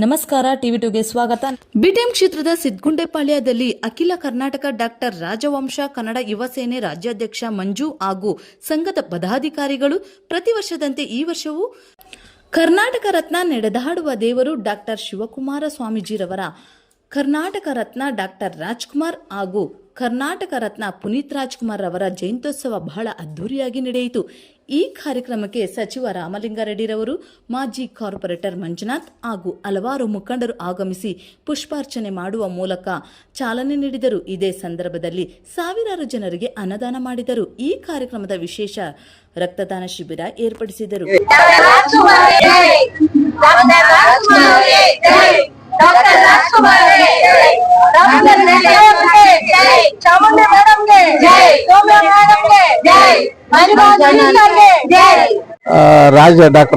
ನಮಸ್ಕಾರ ಟಿವಿ ಟುಗೆ ಸ್ವಾಗತ. ಬಿಟಿಎಂ ಕ್ಷೇತ್ರದ ಸಿದ್ಗುಂಡೆಪಾಳ್ಯದಲ್ಲಿ ಅಖಿಲ ಕರ್ನಾಟಕ ಡಾಕ್ಟರ್ ರಾಜವಂಶ ಕನ್ನಡ ಯುವ ಸೇನೆ ರಾಜ್ಯಾಧ್ಯಕ್ಷ ಮಂಜು ಹಾಗೂ ಸಂಘದ ಪದಾಧಿಕಾರಿಗಳು ಪ್ರತಿ ವರ್ಷದಂತೆ ಈ ವರ್ಷವೂ ಕರ್ನಾಟಕ ರತ್ನ ನಡೆದಾಡುವ ದೇವರು ಡಾಕ್ಟರ್ ಶಿವಕುಮಾರ ಸ್ವಾಮೀಜಿರವರ ಕರ್ನಾಟಕ ರತ್ನ ಡಾಕ್ಟರ್ ರಾಜ್ಕುಮಾರ್ ಹಾಗೂ ಕರ್ನಾಟಕ ರತ್ನ ಪುನೀತ್ ರಾಜ್ಕುಮಾರ್ ಅವರ ಜಯಂತ್ಯೋತ್ಸವ ಬಹಳ ಅದ್ದೂರಿಯಾಗಿ ನಡೆಯಿತು. ಈ ಕಾರ್ಯಕ್ರಮಕ್ಕೆ ಸಚಿವ ರಾಮಲಿಂಗಾರೆಡ್ಡಿರವರು, ಮಾಜಿ ಕಾರ್ಪೊರೇಟರ್ ಮಂಜುನಾಥ್ ಹಾಗೂ ಹಲವಾರು ಮುಖಂಡರು ಆಗಮಿಸಿ ಪುಷ್ಪಾರ್ಚನೆ ಮಾಡುವ ಮೂಲಕ ಚಾಲನೆ ನೀಡಿದರು. ಇದೇ ಸಂದರ್ಭದಲ್ಲಿ ಸಾವಿರಾರು ಜನರಿಗೆ ಅನ್ನದಾನ ಮಾಡಿದರು. ಈ ಕಾರ್ಯಕ್ರಮದ ವಿಶೇಷ ರಕ್ತದಾನ ಶಿಬಿರ ಏರ್ಪಡಿಸಿದರು. ಡಾಕ್ಟರ್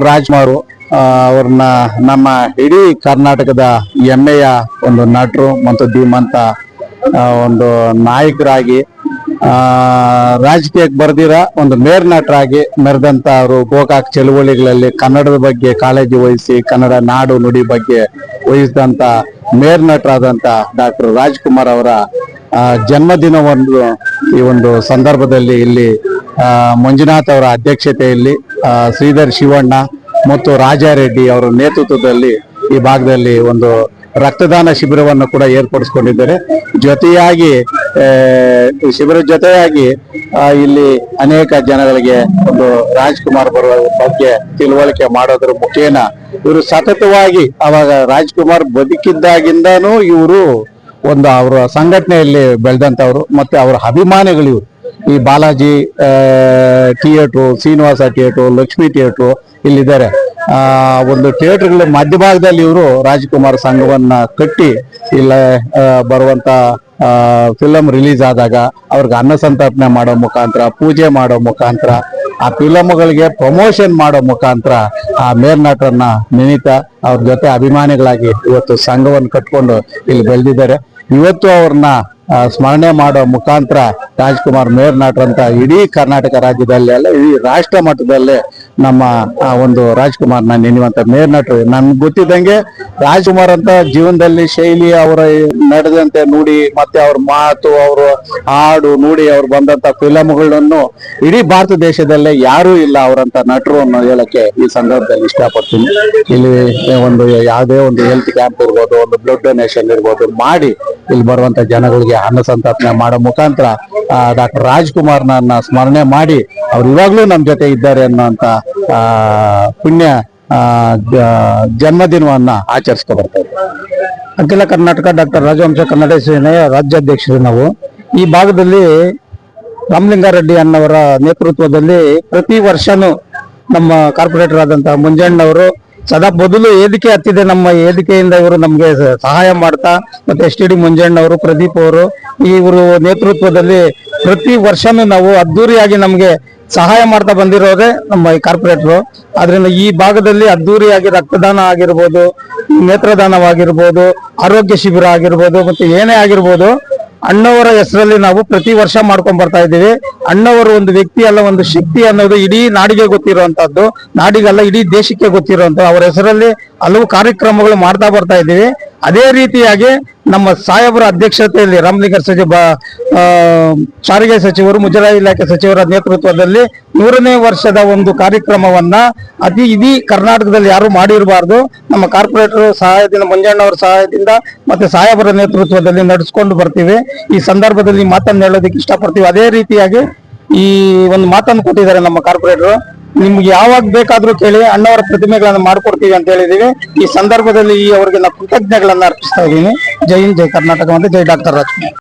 ರಾಜ್ಕುಮಾರ್ ಅವ್ರನ್ನ ನಮ್ಮ ಇಡೀ ಕರ್ನಾಟಕದ ಹೆಮ್ಮೆಯ ಒಂದು ನಟರು ಮತ್ತು ಧೀಮಂತ ಒಂದು ನಾಯಕರಾಗಿ ರಾಜಕೀಯಕ್ಕೆ ಬರ್ದಿರ ಒಂದು ಮೇರ್ ನಟರಾಗಿ ಮೆರೆದಂತ ಅವರು ಗೋಕಾಕ್ ಚಳುವಳಿಗಳಲ್ಲಿ ಕನ್ನಡದ ಬಗ್ಗೆ ಕಾಳಜಿ ವಹಿಸಿ ಕನ್ನಡ ನಾಡು ನುಡಿ ಬಗ್ಗೆ ವಹಿಸಿದಂತ ಮೇರ್ ನಟರಾದಂತ ಡಾಕ್ಟರ್ ರಾಜ್ಕುಮಾರ್ ಅವರ ಜನ್ಮದಿನವನ್ನು ಈ ಒಂದು ಸಂದರ್ಭದಲ್ಲಿ ಇಲ್ಲಿ ಮಂಜುನಾಥ್ ಅವರ ಅಧ್ಯಕ್ಷತೆಯಲ್ಲಿ ಶ್ರೀಧರ್ ಶಿವಣ್ಣ ಮತ್ತು ರಾಜಾರೆಡ್ಡಿ ಅವರ ನೇತೃತ್ವದಲ್ಲಿ ಈ ಭಾಗದಲ್ಲಿ ಒಂದು ರಕ್ತದಾನ ಶಿಬಿರವನ್ನು ಕೂಡ ಏರ್ಪಡಿಸಿಕೊಂಡಿದ್ದಾರೆ. ಜೊತೆಯಾಗಿ ಶಿಬಿರದ ಜೊತೆಯಾಗಿ ಇಲ್ಲಿ ಅನೇಕ ಜನಗಳಿಗೆ ಒಂದು ರಾಜ್ಕುಮಾರ್ ಬರುವ ಬಗ್ಗೆ ತಿಳುವಳಿಕೆ ಮಾಡೋದ್ರ ಮುಖೇನ ಇವರು ಸತತವಾಗಿ ಅವಾಗ ರಾಜ್ಕುಮಾರ್ ಬದುಕಿದ್ದಾಗಿಂದನೂ ಇವರು ಒಂದು ಅವರ ಸಂಘಟನೆಯಲ್ಲಿ ಬೆಳೆದಂತವ್ರು ಮತ್ತೆ ಅವರ ಅಭಿಮಾನಿಗಳು ಇವರು. ಈ Balaji theatre, Srinivasa theatre, Lakshmi theatre ಇಲ್ಲಿದ್ದಾರೆ. ಒಂದು ಥಿಯೇಟರ್ಗಳ ಮಧ್ಯಭಾಗದಲ್ಲಿ ಇವರು ರಾಜ್ಕುಮಾರ್ ಸಂಘವನ್ನ ಕಟ್ಟಿ ಇಲ್ಲ ಬರುವಂತ ಫಿಲಂ ರಿಲೀಸ್ ಆದಾಗ ಅವ್ರಿಗೆ ಅನ್ನ ಸಂತರ್ಪಣೆ ಮಾಡೋ ಮುಖಾಂತರ, ಪೂಜೆ ಮಾಡೋ ಮುಖಾಂತರ, ಆ ಫಿಲಂಗಳಿಗೆ ಪ್ರಮೋಷನ್ ಮಾಡೋ ಮುಖಾಂತರ ಆ ಮೇರ್ ನಟರನ್ನ ನೆನೀತಾ ಅವ್ರ ಜೊತೆ ಅಭಿಮಾನಿಗಳಾಗಿ ಇವತ್ತು ಸಂಘವನ್ನು ಕಟ್ಕೊಂಡು ಇಲ್ಲಿ ಬೆಳೆದಿದ್ದಾರೆ. ಇವತ್ತು ಅವ್ರನ್ನ ಸ್ಮರಣೆ ಮಾಡೋ ಮುಖಾಂತರ ರಾಜ್ಕುಮಾರ್ ಮೇರ್ ನಟರಂತ ಇಡೀ ಕರ್ನಾಟಕ ರಾಜ್ಯದಲ್ಲಿ ಅಲ್ಲ ಇಡೀ ರಾಷ್ಟ್ರ ಮಟ್ಟದಲ್ಲೇ ನಮ್ಮ ಒಂದು ರಾಜ್ಕುಮಾರ್ನ ನೆನೆಯುವಂತ ಮೇರ್ ನಟರು. ನನ್ಗೆ ಗೊತ್ತಿದ್ದಂಗೆ ರಾಜ್ಕುಮಾರ್ ಅಂತ ಜೀವನದಲ್ಲಿ ಶೈಲಿ ಅವರ ನಡೆದಂತೆ ನುಡಿ ಮತ್ತೆ ಅವ್ರ ಮಾತು, ಅವರು ಹಾಡು ನುಡಿ ಅವ್ರು ಬಂದಂತ ಫಿಲಂಗಳನ್ನು ಇಡೀ ಭಾರತ ದೇಶದಲ್ಲೇ ಯಾರೂ ಇಲ್ಲ ಅವರಂತ ನಟರು ಅನ್ನೋ ಹೇಳಕ್ಕೆ ಈ ಸಂದರ್ಭದಲ್ಲಿ ಇಷ್ಟಪಡ್ತೀನಿ. ಇಲ್ಲಿ ಒಂದು ಯಾವುದೇ ಒಂದು ಹೆಲ್ತ್ ಕ್ಯಾಂಪ್ ಇರ್ಬೋದು, ಒಂದು ಬ್ಲಡ್ ಡೊನೇಷನ್ ಇರ್ಬೋದು ಮಾಡಿ ಇಲ್ಲಿ ಬರುವಂತ ಜನಗಳಿಗೆ ಅನ್ನ ಸಂತರ್ಪಣೆ ಮಾಡೋ ಮುಖಾಂತರ ಡಾಕ್ಟರ್ ರಾಜ್ಕುಮಾರ್ನ ಸ್ಮರಣೆ ಮಾಡಿ ಅವ್ರು ಇವಾಗ್ಲೂ ನಮ್ಮ ಜೊತೆ ಇದ್ದಾರೆ ಅನ್ನೋಂತ ಪುಣ್ಯ ಜನ್ಮದಿನವನ್ನ ಆಚರಿಸ್ಕೊ ಬರ್ತಾರೆ. ಅಖಿಲ ಕರ್ನಾಟಕ ಡಾಕ್ಟರ್ ರಾಜವಂಶ ಕನ್ನಡ ಸೇನೆಯ ರಾಜ್ಯಾಧ್ಯಕ್ಷರು ನಾವು. ಈ ಭಾಗದಲ್ಲಿ ರಾಮಲಿಂಗಾರೆಡ್ಡಿ ಅನ್ನವರ ನೇತೃತ್ವದಲ್ಲಿ ಪ್ರತಿ ವರ್ಷನೂ ನಮ್ಮ ಕಾರ್ಪೊರೇಟರ್ ಆದಂತಹ ಮಂಜಣ್ಣವರು ಸದಾ ಬದಲು ವೇದಿಕೆ ಹತ್ತಿದೆ. ನಮ್ಮ ವೇದಿಕೆಯಿಂದ ಇವರು ನಮ್ಗೆ ಸಹಾಯ ಮಾಡ್ತಾ ಮತ್ತೆ STD ಮಂಜಣ್ಣವರು, ಪ್ರದೀಪ್ ಅವರು ಇವರು ನೇತೃತ್ವದಲ್ಲಿ ಪ್ರತಿ ವರ್ಷನೂ ನಾವು ಅದ್ದೂರಿಯಾಗಿ ನಮ್ಗೆ ಸಹಾಯ ಮಾಡ್ತಾ ಬಂದಿರೋದೇ ನಮ್ಮ ಈ ಕಾರ್ಪೊರೇಟರು. ಆದ್ರಿಂದ ಈ ಭಾಗದಲ್ಲಿ ಅದ್ದೂರಿಯಾಗಿ ರಕ್ತದಾನ ಆಗಿರ್ಬೋದು, ನೇತ್ರದಾನವಾಗಿರ್ಬೋದು, ಆರೋಗ್ಯ ಶಿಬಿರ ಆಗಿರ್ಬೋದು, ಮತ್ತೆ ಏನೇ ಆಗಿರ್ಬೋದು ಅಣ್ಣವರ ಹೆಸರಲ್ಲಿ ನಾವು ಪ್ರತಿ ವರ್ಷ ಮಾಡ್ಕೊಂಡ್ ಬರ್ತಾ ಇದ್ದೀವಿ. ಅಣ್ಣವರು ಒಂದು ವ್ಯಕ್ತಿ ಅಲ್ಲ, ಒಂದು ಶಕ್ತಿ ಅನ್ನೋದು ಇಡೀ ನಾಡಿಗೆ ಗೊತ್ತಿರುವಂತದ್ದು, ನಾಡಿಗಲ್ಲ ಇಡೀ ದೇಶಕ್ಕೆ ಗೊತ್ತಿರುವಂತ ಅವರ ಹೆಸರಲ್ಲಿ ಹಲವು ಕಾರ್ಯಕ್ರಮಗಳು ಮಾಡ್ತಾ ಬರ್ತಾ ಇದ್ದೀವಿ. ಅದೇ ರೀತಿಯಾಗಿ ನಮ್ಮ ಸಾಹೇಬರ ಅಧ್ಯಕ್ಷತೆಯಲ್ಲಿ ರಾಮಲಿಂಗಾರೆಡ್ಡಿ ಸಾರಿಗೆ ಸಚಿವರು, ಮುಜರಾಯಿ ಇಲಾಖೆ ಸಚಿವರ ನೇತೃತ್ವದಲ್ಲಿ 100ನೇ ವರ್ಷದ ಒಂದು ಕಾರ್ಯಕ್ರಮವನ್ನ ಇಡೀ ಕರ್ನಾಟಕದಲ್ಲಿ ಯಾರು ಮಾಡಿರಬಾರ್ದು. ನಮ್ಮ ಕಾರ್ಪೊರೇಟರ್ ಸಹಾಯದಿಂದ, ಮಂಜಣ್ಣವರ ಸಹಾಯದಿಂದ ಮತ್ತೆ ಸಾಹೇಬರ ನೇತೃತ್ವದಲ್ಲಿ ನಡೆಸ್ಕೊಂಡು ಬರ್ತೀವಿ. ಈ ಸಂದರ್ಭದಲ್ಲಿ ಮಾತನ್ನು ಹೇಳೋದಕ್ಕೆ ಇಷ್ಟಪಡ್ತೀವಿ. ಅದೇ ರೀತಿಯಾಗಿ ಈ ಒಂದು ಮಾತನ್ನು ಕೊಟ್ಟಿದ್ದಾರೆ ನಮ್ಮ ಕಾರ್ಪೊರೇಟರ್, ನಿಮ್ಗೆ ಯಾವಾಗ ಬೇಕಾದ್ರೂ ಕೇಳಿ ಅಣ್ಣವರ ಪ್ರತಿಮೆಗಳನ್ನ ಮಾಡ್ಕೊಡ್ತೀವಿ ಅಂತ ಹೇಳಿದೀವಿ. ಈ ಸಂದರ್ಭದಲ್ಲಿ ಅವರಿಗೆ ನಾವು ಕೃತಜ್ಞತೆಗಳನ್ನ ಅರ್ಪಿಸ್ತಾ ಇದ್ದೀನಿ. ಜೈ ಹಿಂದ್, ಜೈ ಕರ್ನಾಟಕ, ಮತ್ತೆ ಜೈ ಡಾಕ್ಟರ್ ರಾಜ್ಕುಮಾರ್.